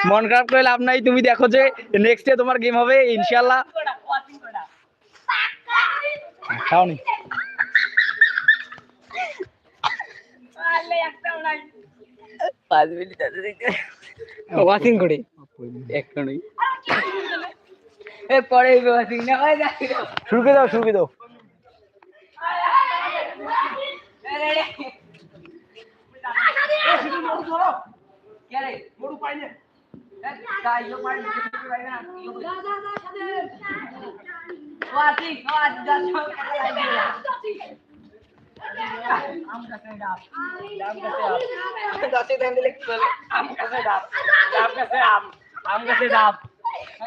মন খারাপ করে লাভ নাই, তুমি দেখো যে নেক্সট ডে তোমার গেম হবে ইনশাআল্লাহ। খাওনি ওয়াচিং করে একটা নই পরে ওয়াচিং না হয় শুরুকে দাও, শুরুকে দাও।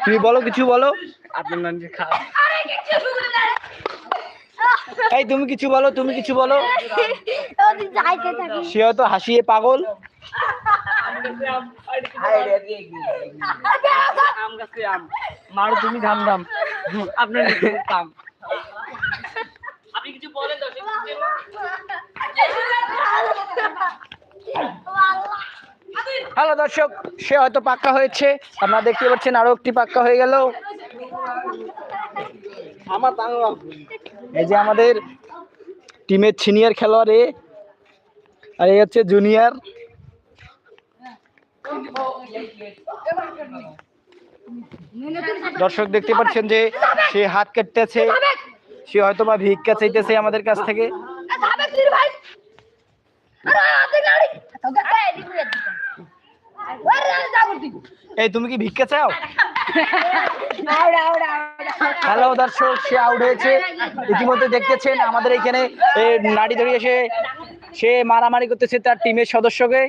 তুমি বলো, কিছু বলো। আপনার নাম খাওয়া এই তুমি কিছু বলো, তুমি কিছু বলো। সে হয়তো হাসিয়ে পাগল। মারো তুমি ধাম ধাম আপনার কাম আপনি কিছু বলেন তো। হ্যালো দর্শক, সে হয়তো পাক্কা হয়েছে, আপনারা দেখতে পাচ্ছেন আরো একটি পাক্কা হয়ে গেল। এই যে আমাদের টিমের সিনিয়র খেলোয়াড় এ, আর এই হচ্ছে জুনিয়র। দর্শক দেখতে পাচ্ছেন যে সে হাত কাটতেছে, সে হয়তো বা ভিক্ষা চাইতেছে আমাদের কাছ থেকে। এই তুমি কি ভিক্ষা চাও? হ্যালো দর্শক, সে আউট হয়েছে। ইতিমধ্যে দেখতেছেন আমাদের এখানে নাড়ি ধরে এসে সে মারামারি করতেছে তার টিমের সদস্যকে।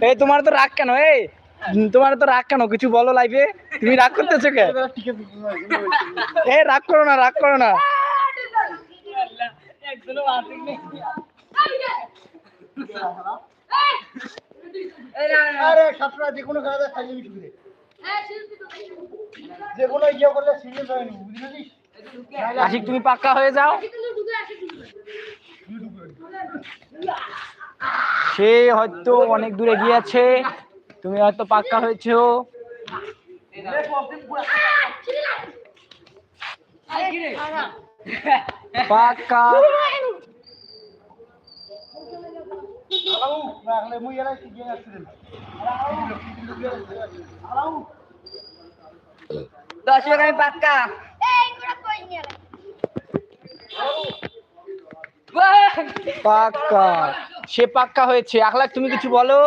এই তোমার তো রাগ কেন? এই তোমার তো রাগ কেন? কিছু বলো লাইভে, তুমি রাগ করতেছো কে? এ রাগ করো না, রাগ করো না। আশিক তুমি পাক্কা হয়ে যাও। সে হয়তো অনেক দূরে গিয়েছে, তুমি হয়তো পাক্কা হয়েছো। পাক্কা দর্শক আমি পাক্কা পাক্কা, সে পাক্কা হয়েছে। আখলাক তুমি কিছু বলো,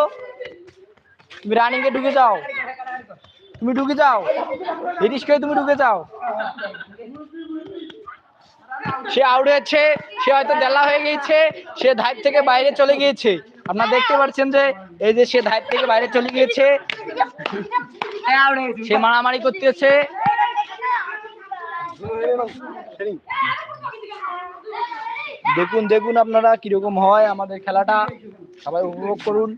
তুমি রানিং এ ঢুকে যাও, তুমি ঢুকে যাও, হিরিশ করে তুমি ঢুকে যাও। সে আউট হয়েছে, সে হয়তো দেলা হয়ে গিয়েছে, সে ধাপ থেকে বাইরে চলে গিয়েছে। আপনারা দেখতে পাচ্ছেন যে এই যে সে ধাপ থেকে বাইরে চলে গিয়েছে, সে মারামারি করতেছে। দেখুন দেখুন আপনারা কিরকম হয় আমাদের খেলাটা, সবাই উপভোগ করুন।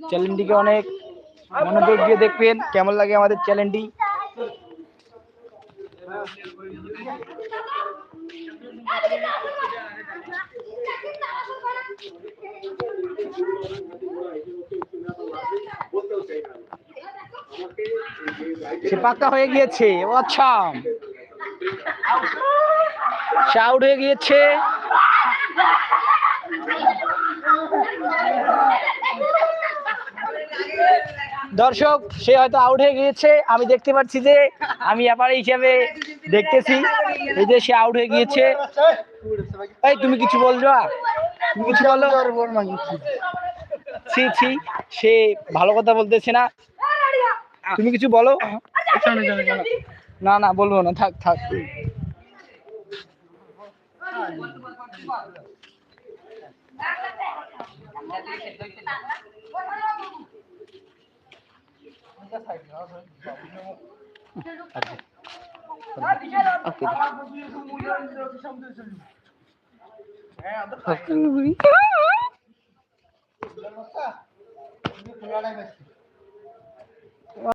চ্যানেলটিকে অনেক মনোযোগ দিয়ে দেখবেন, কেমন লাগে আমাদের চ্যানেলটি। সে পাক্কা হয়ে গিয়েছে। আচ্ছা, সে আউট হয়ে গিয়েছে। দর্শক সে হয়তো আউট হয়ে গিয়েছে, আমি দেখতে পাচ্ছি যে আমি এবার হিসাবে দেখতেছি এই যে সে আউট হয়ে গিয়েছে। এই তুমি কিছু বলছো, তুমি কিছু বলো। ছি ছি, সে ভালো কথা বলতেছে না, তুমি কিছু বলো। না না বলবো না, থাক থাক।